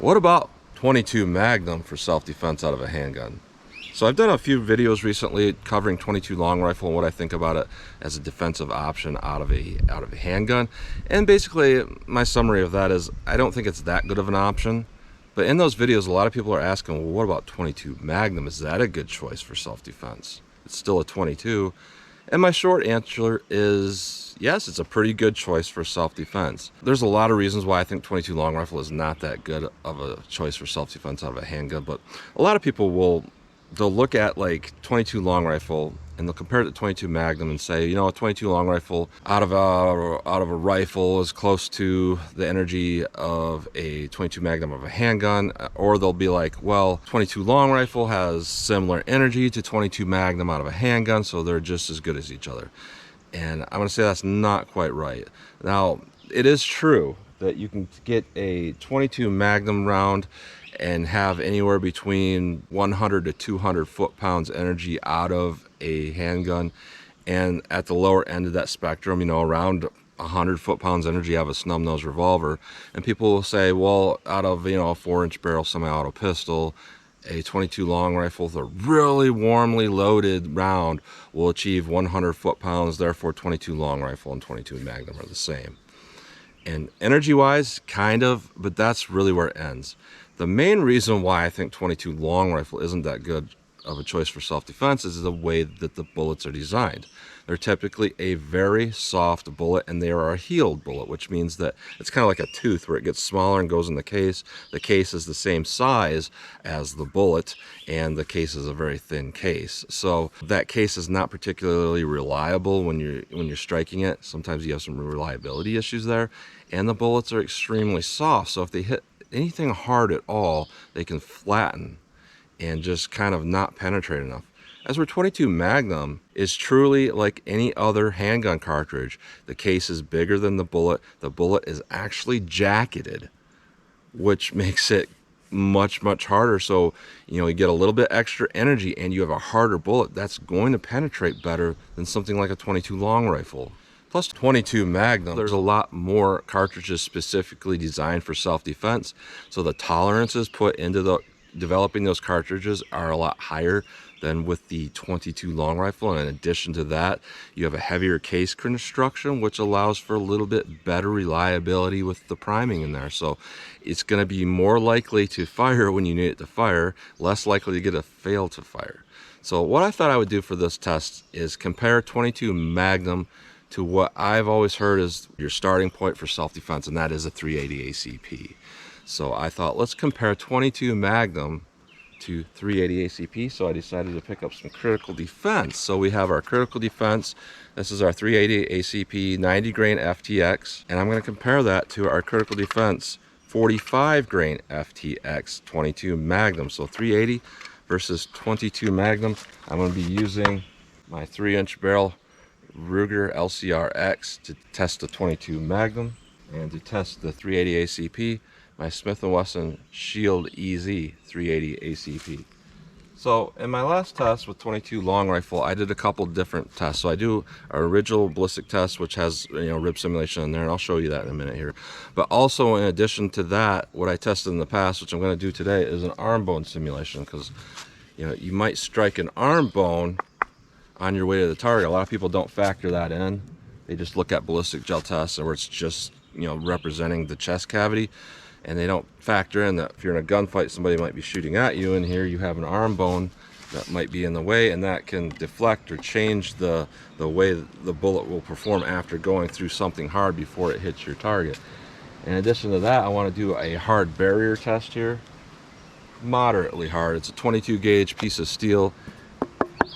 What about 22 Magnum for self-defense out of a handgun? So I've done a few videos recently covering 22 long rifle and what I think about it as a defensive option out of a handgun. And basically my summary of that is I don't think it's that good of an option. But in those videos, a lot of people are asking, well, what about 22 Magnum? Is that a good choice for self-defense? It's still a 22. And my short answer is yes, it's a pretty good choice for self-defense. There's a lot of reasons why I think 22 long rifle is not that good of a choice for self-defense out of a handgun, but a lot of people they'll look at like 22 long rifle and they'll compare it to 22 Magnum and say, you know, a 22 long rifle out of a rifle is close to the energy of a 22 Magnum of a handgun. Or they'll be like, well, 22 long rifle has similar energy to 22 Magnum out of a handgun, so they're just as good as each other. And I'm going to say that's not quite right. Now, it is true that you can get a 22 Magnum round and have anywhere between 100 to 200 foot-pounds energy out of a handgun, and at the lower end of that spectrum, you know, around 100 foot-pounds energy, have a snub-nose revolver. And people will say, well, out of, you know, a 4-inch barrel semi-auto pistol, a 22 long rifle with a really warmly loaded round will achieve 100 foot-pounds. Therefore 22 long rifle and 22 Magnum are the same. And energy-wise, kind of, but that's really where it ends. The main reason why I think 22 long rifle isn't that good of a choice for self-defense is the way that the bullets are designed. They're typically a very soft bullet, and they are a heeled bullet, which means that it's kind of like a tooth where it gets smaller and goes in the case. The case is the same size as the bullet, and the case is a very thin case. So that case is not particularly reliable when you're striking it. Sometimes you have some reliability issues there, and the bullets are extremely soft. So if they hit anything hard at all, they can flatten and just kind of not penetrate enough. As where 22 Magnum is truly like any other handgun cartridge. The case is bigger than the bullet. The bullet is actually jacketed, which makes it much harder. So, you know, you get a little bit extra energy and you have a harder bullet that's going to penetrate better than something like a 22 long rifle. Plus 22 Magnum, there's a lot more cartridges specifically designed for self-defense. So the tolerances put into developing those cartridges are a lot higher than with the 22 long rifle. And in addition to that, you have a heavier case construction, which allows for a little bit better reliability with the priming in there. So it's going to be more likely to fire when you need it to fire, less likely to get a fail to fire. So what I thought I would do for this test is compare 22 Magnum to what I've always heard is your starting point for self-defense, and that is a 380 ACP. So I thought, let's compare 22 Magnum to 380 ACP. So I decided to pick up some Critical Defense. So we have our Critical Defense. This is our 380 ACP 90 grain FTX, and I'm going to compare that to our Critical Defense 45 grain FTX 22 Magnum. So 380 versus 22 Magnum. I'm going to be using my 3-inch barrel Ruger LCR-X to test the 22 Magnum, and to test the 380 ACP, my Smith & Wesson Shield EZ 380 ACP. So in my last test with 22 long rifle, I did a couple different tests. So I do our original ballistic test, which has, you know, rib simulation in there, and I'll show you that in a minute here. But also in addition to that, what I tested in the past, which I'm going to do today, is an arm bone simulation, because, you know, you might strike an arm bone on your way to the target. A lot of people don't factor that in. They just look at ballistic gel tests where it's just, you know, representing the chest cavity, and they don't factor in that if you're in a gunfight, somebody might be shooting at you, and here you have an arm bone that might be in the way, and that can deflect or change the way the bullet will perform after going through something hard before it hits your target. In addition to that, I want to do a hard barrier test here. Moderately hard. It's a 22 gauge piece of steel.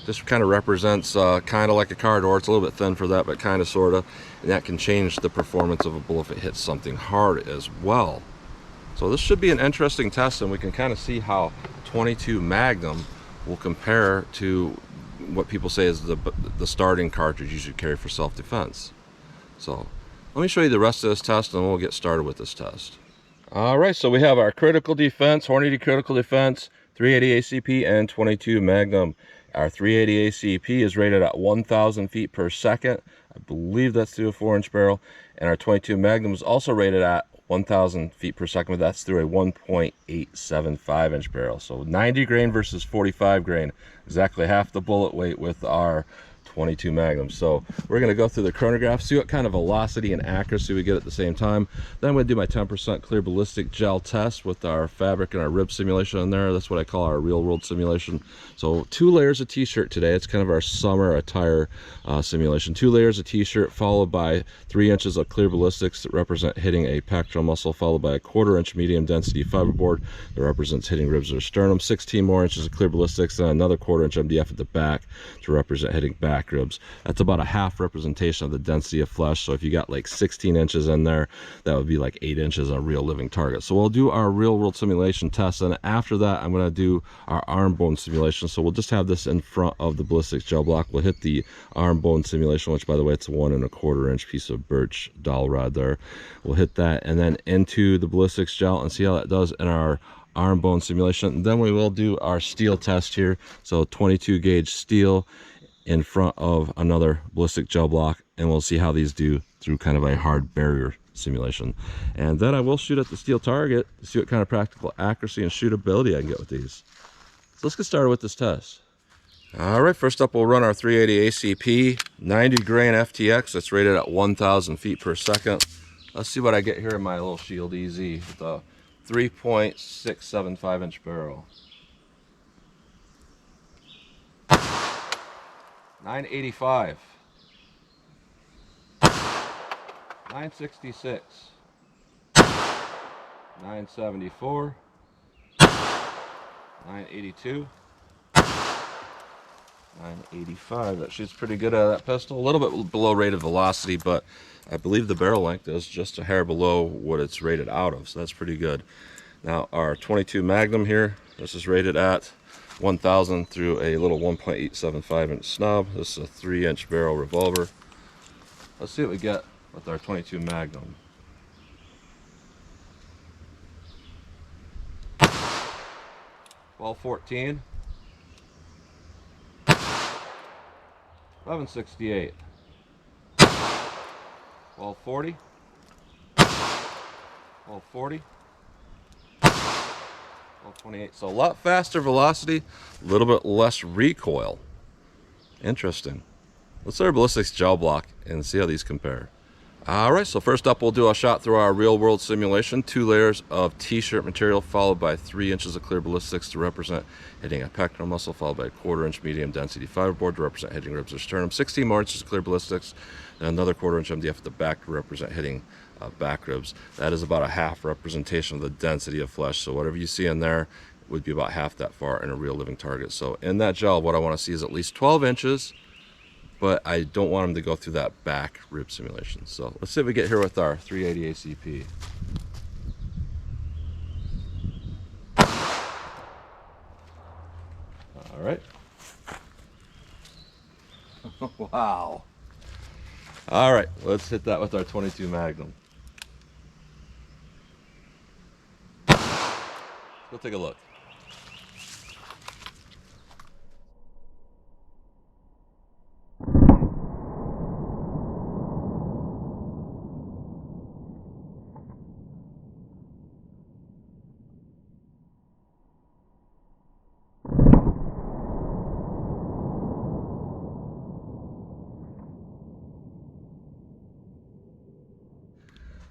This kind of represents kind of like a car door. It's a little bit thin for that, but kind of, sort of. And that can change the performance of a bullet if it hits something hard as well. So this should be an interesting test, and we can kind of see how 22 Magnum will compare to what people say is the starting cartridge you should carry for self-defense. So let me show you the rest of this test, and we'll get started with this test. All right, so we have our Critical Defense, Hornady Critical Defense, 380 ACP, and 22 Magnum. Our 380 ACP is rated at 1,000 feet per second. I believe that's through a 4-inch barrel. And our 22 Magnum is also rated at 1,000 feet per second, but that's through a 1.875 inch barrel. So 90 grain versus 45 grain, exactly half the bullet weight with our 22 Magnum. So we're going to go through the chronograph, see what kind of velocity and accuracy we get at the same time. Then I'm going to do my 10% clear ballistic gel test with our fabric and our rib simulation in there. That's what I call our real world simulation. So 2 layers of t-shirt today. It's kind of our summer attire simulation. 2 layers of t-shirt followed by 3 inches of clear ballistics that represent hitting a pectoral muscle, followed by a 1/4 inch medium density fiberboard that represents hitting ribs or sternum. 16 more inches of clear ballistics and another 1/4 inch MDF at the back to represent hitting back ribs. That's about a half representation of the density of flesh. So if you got like 16 inches in there, that would be like 8 inches on a real living target. So we'll do our real world simulation test, and after that I'm going to do our arm bone simulation. So we'll just have this in front of the ballistics gel block. We'll hit the arm bone simulation, which by the way, it's a 1 1/4 inch piece of birch dowel rod there. We'll hit that and then into the ballistics gel and see how that does in our arm bone simulation. And then we will do our steel test here. So 22 gauge steel in front of another ballistic gel block, and we'll see how these do through kind of a hard barrier simulation. And then I will shoot at the steel target to see what kind of practical accuracy and shootability I can get with these. So let's get started with this test. All right, first up we'll run our 380 ACP 90 grain FTX. That's rated at 1,000 feet per second. Let's see what I get here in my little Shield EZ with a 3.675 inch barrel. 985, 966, 974, 982, 985. That shoots pretty good out of that pistol. A little bit below rated velocity, but I believe the barrel length is just a hair below what it's rated out of, so that's pretty good. Now our 22 Magnum here, this is rated at 1,000 through a little 1.875 inch snub. This is a 3 inch barrel revolver. Let's see what we get with our 22 Magnum. $12.14, 11.68, 12.40, 12.40, 28. So a lot faster velocity, a little bit less recoil. Interesting. Let's do our ballistics gel block and see how these compare. All right, so first up we'll do a shot through our real world simulation. 2 layers of t-shirt material followed by 3 inches of clear ballistics to represent hitting a pectoral muscle, followed by a 1/4 inch medium density fiberboard to represent hitting ribs or sternum. 16 more inches of clear ballistics and another 1/4 inch MDF at the back to represent hitting back ribs. That is about a half representation of the density of flesh. So whatever you see in there would be about half that far in a real living target. So in that gel, what I want to see is at least 12 inches, but I don't want them to go through that back rib simulation. So let's see what we get here with our 380 ACP. All right. Wow. All right, let's hit that with our 22 Magnum. Go take a look.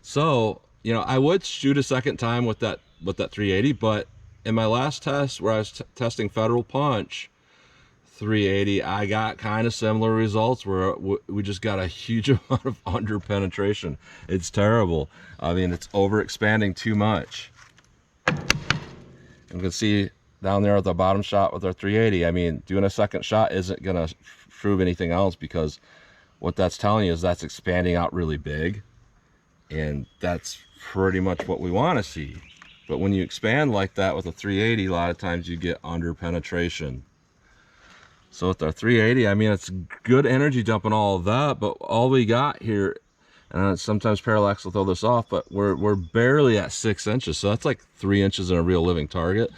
So, you know, I would shoot a second time with that 380, but in my last test where I was testing Federal Punch 380, I got kind of similar results where we just got a huge amount of under penetration. It's terrible. I mean, it's over expanding too much. You can see down there at the bottom shot with our 380, I mean, doing a second shot isn't gonna prove anything else, because what that's telling you is that's expanding out really big, and that's pretty much what we want to see. But when you expand like that with a 380, a lot of times you get under penetration. So with our 380, I mean, it's good energy dump and all of that, but all we got here, and sometimes Parallax will throw this off, but we're barely at 6 inches. So that's like 3 inches in a real living target.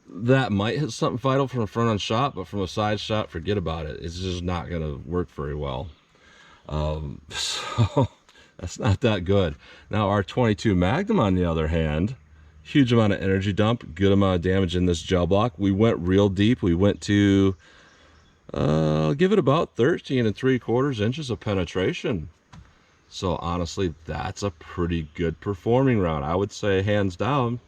That might hit something vital from a front end shot, but from a side shot, forget about it. It's just not going to work very well. So That's not that good. Now our 22 Magnum, on the other hand, huge amount of energy dump, good amount of damage in this gel block. We went real deep. We went to, I'll give it about 13 3/4 inches of penetration. So honestly, that's a pretty good performing round. I would say hands down,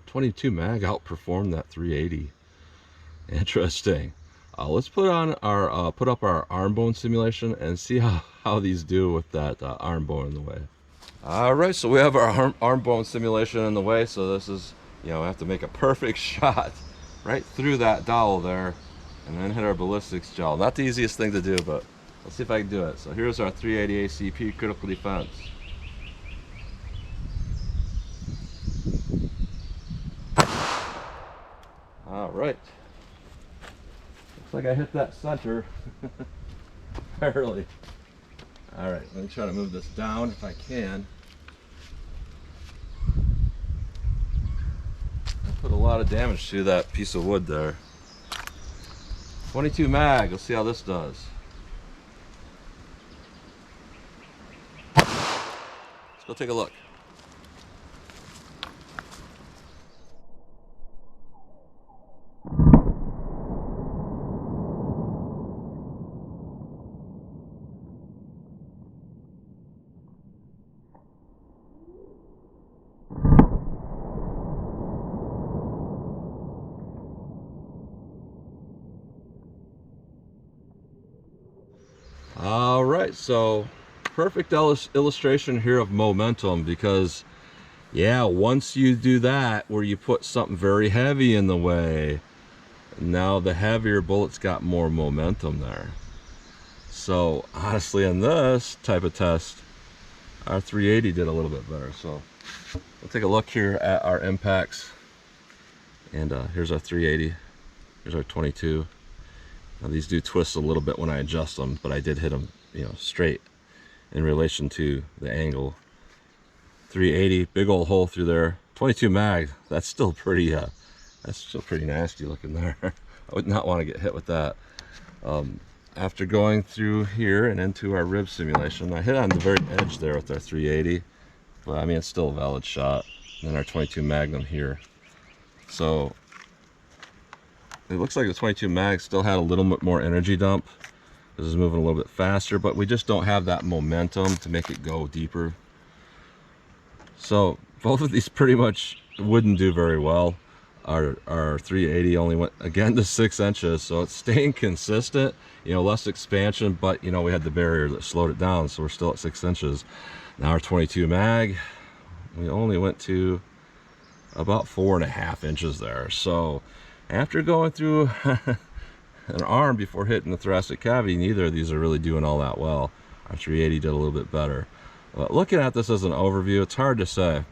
22 mag outperformed that 380. Interesting. Let's put on our put up our arm bone simulation and see how these do with that arm bone in the way. All right, so we have our arm bone simulation in the way. So this is, we have to make a perfect shot right through that dowel there, and then hit our ballistics gel. Not the easiest thing to do, but let's see if I can do it. So here's our 380 ACP Critical Defense. All right. Looks like I hit that center. Barely. All right, let me try to move this down if I can. I put a lot of damage to that piece of wood there. 22 mag, let's see how this does. Let's go take a look. All right, so perfect illustration here of momentum, because once you do that where you put something very heavy in the way, now the heavier bullets got more momentum there. So honestly, in this type of test, our 380 did a little bit better. So we'll take a look here at our impacts, and here's our 380, here's our 22. Now these do twist a little bit when I adjust them, but I did hit them, straight in relation to the angle. 380, big old hole through there. 22 mag, that's still pretty nasty looking there. I would not want to get hit with that. After going through here and into our rib simulation, I hit on the very edge there with our 380, but I mean, it's still a valid shot. And then our 22 Magnum here. So it looks like the 22 mag still had a little bit more energy dump. This is moving a little bit faster, but we just don't have that momentum to make it go deeper. So both of these pretty much wouldn't do very well. Our 380 only went again to 6 inches, so it's staying consistent, less expansion, but we had the barrier that slowed it down, so we're still at 6 inches. Now our 22 mag, we only went to about 4.5 inches there. So after going through an arm before hitting the thoracic cavity, neither of these are really doing all that well. Our 380 did a little bit better. But looking at this as an overview, it's hard to say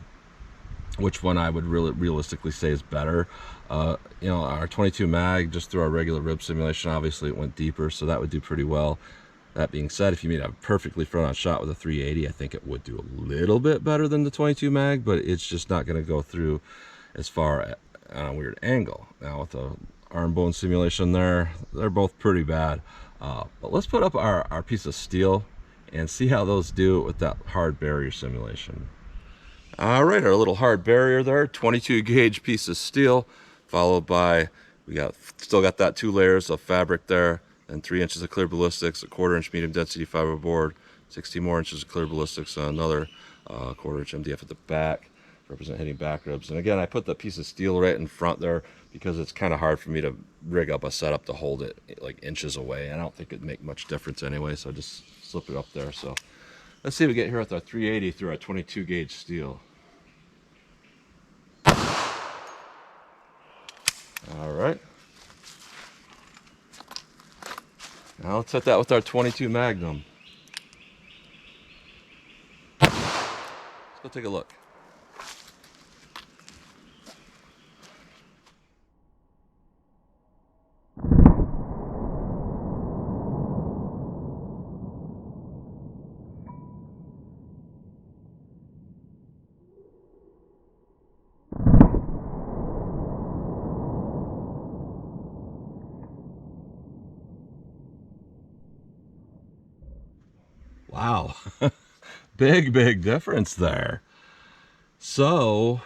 which one I would really realistically say is better. Our 22 mag, just through our regular rib simulation, obviously it went deeper, so that would do pretty well. That being said, if you made a perfectly front-on shot with a 380, I think it would do a little bit better than the 22 mag, but it's just not going to go through as far on a weird angle. Now with the arm bone simulation there, they're both pretty bad. But let's put up our piece of steel and see how those do with that hard barrier simulation. All right, our little hard barrier there, 22 gauge piece of steel, followed by, still got that 2 layers of fabric there, and 3 inches of clear ballistics, a 1/4 inch medium density fiber board, 16 more inches of clear ballistics, and another 1/4 inch MDF at the back, represent hitting back ribs. And again, I put the piece of steel right in front there because it's kind of hard for me to rig up a setup to hold it like inches away. I don't think it'd make much difference anyway, so I just slip it up there. So let's see what we get here with our 380 through our 22 gauge steel. All right. Now let's hit that with our 22 Magnum. Let's go take a look. Wow. big difference there. So,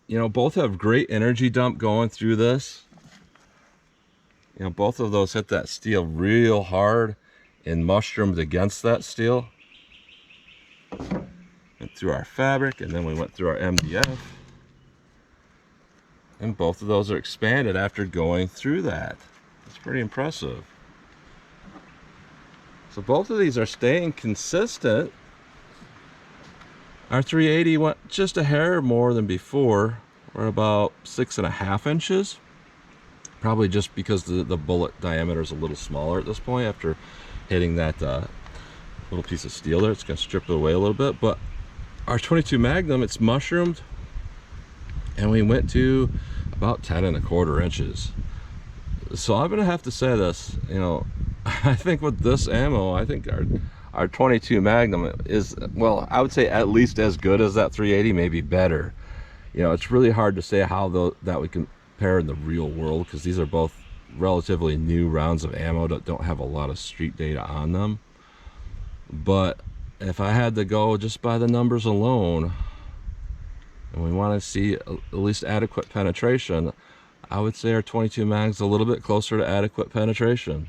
you know, both have great energy dump going through this. You know, both of those hit that steel real hard and mushroomed against that steel. Went through our fabric, and then we went through our MDF. And both of those are expanded after going through that. It's pretty impressive. So both of these are staying consistent. Our 380 went just a hair more than before. We're about 6.5 inches. Probably just because the bullet diameter is a little smaller at this point after hitting that little piece of steel there. It's going to strip it away a little bit. But our 22 Magnum, it's mushroomed, and we went to about 10.25 inches. So I'm going to have to say this, you know, I think with this ammo, I think our 22 Magnum is, well, I would say at least as good as that 380, maybe better. You know, it's really hard to say how that we compare in the real world, because these are both relatively new rounds of ammo that don't have a lot of street data on them. But if I had to go just by the numbers alone, and we want to see at least adequate penetration, I would say our 22 Mag's a little bit closer to adequate penetration.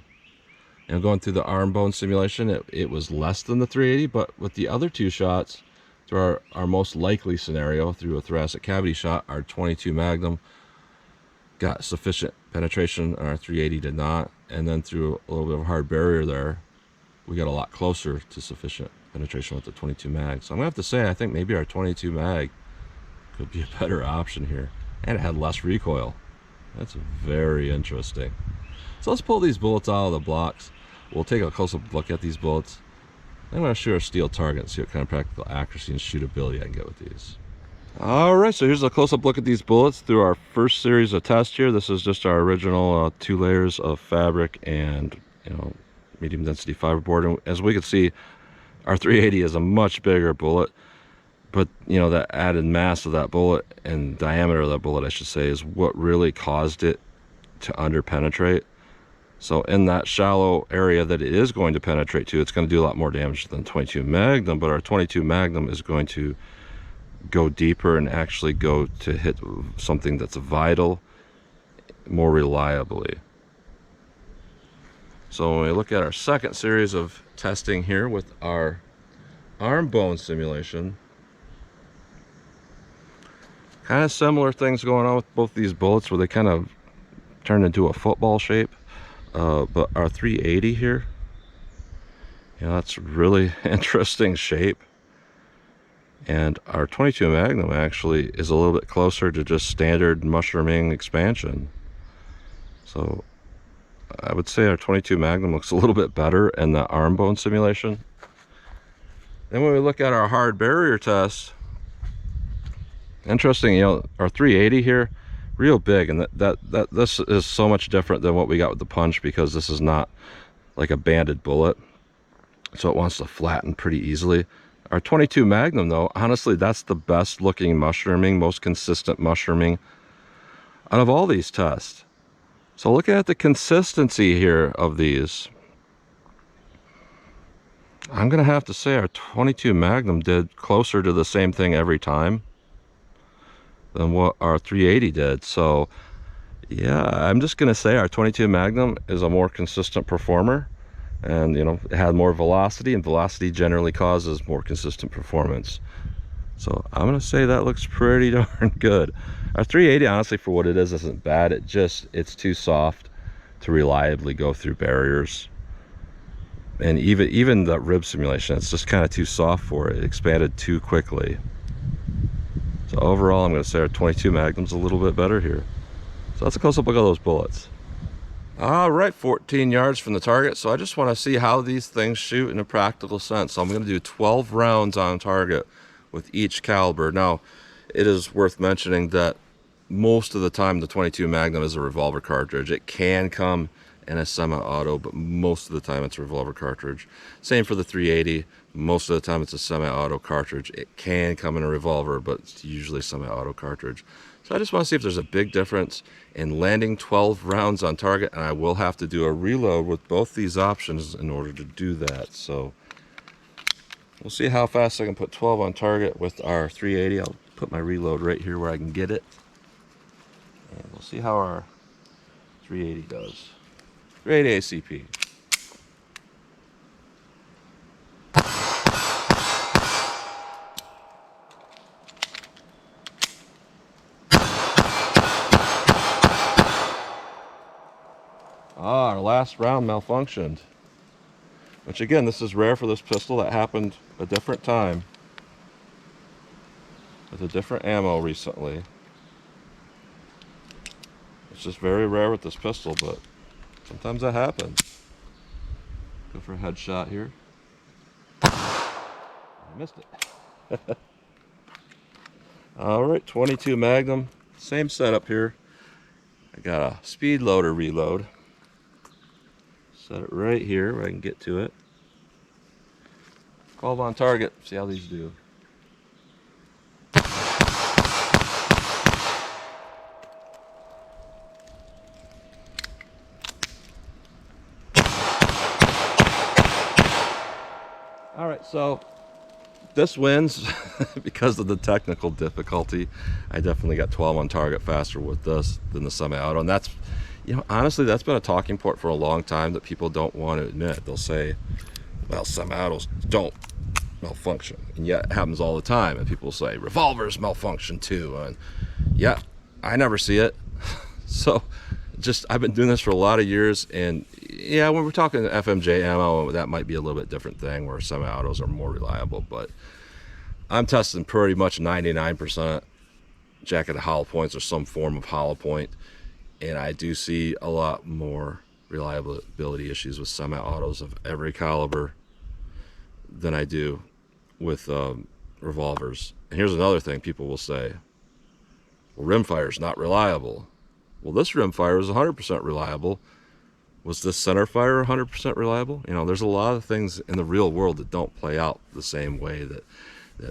And going through the arm bone simulation, it was less than the 380, but with the other two shots, through our most likely scenario, through a thoracic cavity shot, our 22 Magnum got sufficient penetration, and our 380 did not. And then through a little bit of a hard barrier there, we got a lot closer to sufficient penetration with the 22 Mag. So I'm gonna have to say, I think maybe our 22 Mag could be a better option here. And it had less recoil. That's very interesting. So let's pull these bullets out of the blocks. We'll take a close-up look at these bullets. I'm going to shoot a steel target and see what kind of practical accuracy and shootability I can get with these. Alright, so here's a close-up look at these bullets through our first series of tests here. This is just our original 2 layers of fabric and, you know, medium density fiberboard. And as we can see, our 380 is a much bigger bullet. But, you know, that added mass of that bullet and diameter of that bullet, I should say, is what really caused it to underpenetrate. So in that shallow area that it is going to penetrate to, it's going to do a lot more damage than 22 Magnum. But our 22 Magnum is going to go deeper and actually go to hit something that's vital more reliably. So when we look at our second series of testing here with our arm bone simulation, kind of similar things going on with both these bullets where they kind of turn into a football shape. But our 380 here, you know, that's really interesting shape. And our 22 Magnum actually is a little bit closer to just standard mushrooming expansion. So I would say our 22 Magnum looks a little bit better in the arm bone simulation. Then when we look at our hard barrier test, interesting, you know, our 380 here, real big, and this is so much different than what we got with the punch, because this is not like a banded bullet, so it wants to flatten pretty easily. Our 22 Magnum, though, honestly, that's the best looking mushrooming, most consistent mushrooming out of all these tests. So looking at the consistency here of these, I'm gonna have to say our 22 Magnum did closer to the same thing every time than what our 380 did. So yeah, I'm just gonna say our 22 Magnum is a more consistent performer, and, you know, it had more velocity, and velocity generally causes more consistent performance. So I'm gonna say that looks pretty darn good. Our 380, honestly, for what it is, isn't bad. It's too soft to reliably go through barriers. And even the rib simulation, it's just kind of too soft for it. It expanded too quickly. So overall, I'm going to say our 22 Magnum's a little bit better here. So let's a close-up look at those bullets. All right, 14 yards from the target. So I just want to see how these things shoot in a practical sense. So I'm going to do 12 rounds on target with each caliber. Now, it is worth mentioning that most of the time the 22 Magnum is a revolver cartridge. It can come in a semi-auto, but most of the time it's a revolver cartridge. Same for the 380. Most of the time it's a semi-auto cartridge. It can come in a revolver, but it's usually a semi-auto cartridge. So I just want to see if there's a big difference in landing 12 rounds on target, and I will have to do a reload with both these options in order to do that. So We'll see how fast I can put 12 on target with our 380. I'll put my reload right here where I can get it. And we'll see how our 380 does. 380 ACP. Our last round malfunctioned. Which again, this is rare for this pistol. That happened a different time with a different ammo recently. It's just very rare with this pistol, but sometimes that happens. Go for a headshot here. I missed it. Alright, 22 Magnum. Same setup here. I got a speed loader reload. Set it right here where I can get to it. 12 on target. See how these do. Alright, so this wins because of the technical difficulty. I definitely got 12 on target faster with this than the semi-auto, and that's, you know, honestly, that's been a talking point for a long time that people don't want to admit. They'll say, well, semi-autos don't malfunction, and yet it happens all the time. And people say revolvers malfunction too, and yeah, I never see it. So just, I've been doing this for a lot of years, and yeah, when we're talking FMJ ammo, that might be a little bit different thing where semi-autos are more reliable, but I'm testing pretty much 99% jacketed hollow points or some form of hollow point, and I do see a lot more reliability issues with semi-autos of every caliber than I do with revolvers. And here's another thing people will say, well, rimfire is not reliable. Well, this rimfire is 100% reliable. Was this center fire 100% reliable? You know, there's a lot of things in the real world that don't play out the same way that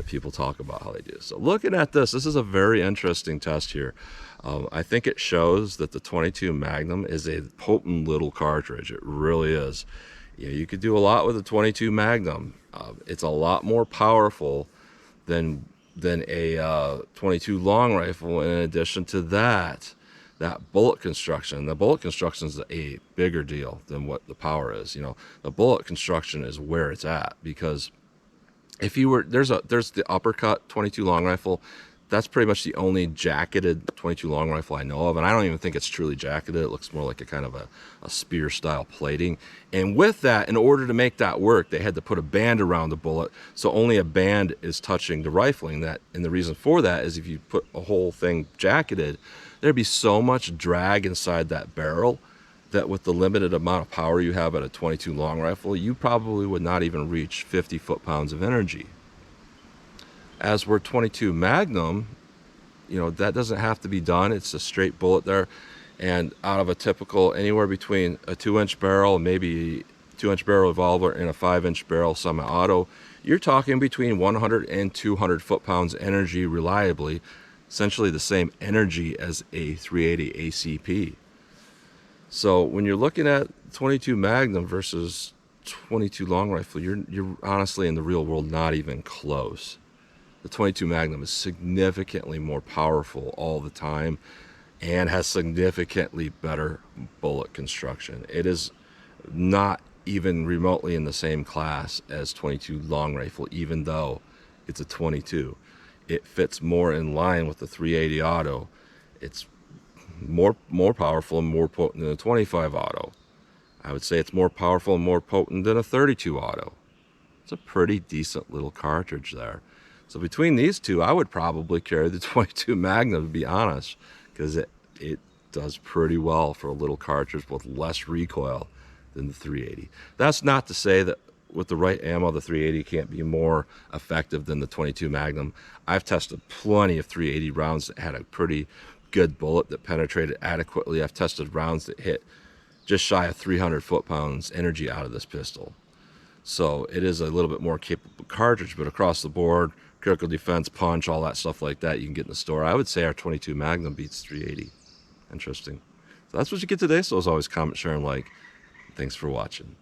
people talk about how they do. So looking at this is a very interesting test here. I think it shows that the 22 Magnum is a potent little cartridge. It really is. You know, you could do a lot with a 22 Magnum. It's a lot more powerful than a 22 long rifle. In addition to that bullet construction. The bullet construction is a bigger deal than what the power is. You know, the bullet construction is where it's at, because if you were, there's the uppercut 22 long rifle. That's pretty much the only jacketed 22 long rifle I know of, and I don't even think it's truly jacketed. It looks more like a kind of a spear style plating. And with that, in order to make that work, they had to put a band around the bullet, so only a band is touching the rifling. That, and the reason for that is if you put a whole thing jacketed, there'd be so much drag inside that barrel that with the limited amount of power you have at a 22 long rifle, you probably would not even reach 50 foot-pounds of energy. As we're 22 Magnum, you know, that doesn't have to be done. It's a straight bullet there, and out of a typical anywhere between a 2-inch barrel and maybe 2-inch barrel revolver and a 5-inch barrel semi-auto, you're talking between 100 and 200 foot-pounds energy reliably, essentially the same energy as a 380 ACP. So when you're looking at 22 Magnum versus 22 long rifle, you're honestly in the real world not even close. The 22 Magnum is significantly more powerful all the time and has significantly better bullet construction. It is not even remotely in the same class as 22 long rifle, even though it's a 22. It fits more in line with the 380 auto. It's more powerful and more potent than a 25 auto. I would say it's more powerful and more potent than a 32 auto. It's a pretty decent little cartridge there. So between these two, I would probably carry the 22 Magnum, to be honest, because it does pretty well for a little cartridge with less recoil than the 380. That's not to say that with the right ammo, the 380 can't be more effective than the 22 Magnum. I've tested plenty of 380 rounds that had a pretty good bullet that penetrated adequately. I've tested rounds that hit just shy of 300 foot-pounds energy out of this pistol. So it is a little bit more capable cartridge, but across the board, critical defense, punch, all that stuff like that you can get in the store. I would say our 22 Magnum beats 380. Interesting. So that's what you get today. So as always, comment, share, and like. Thanks for watching.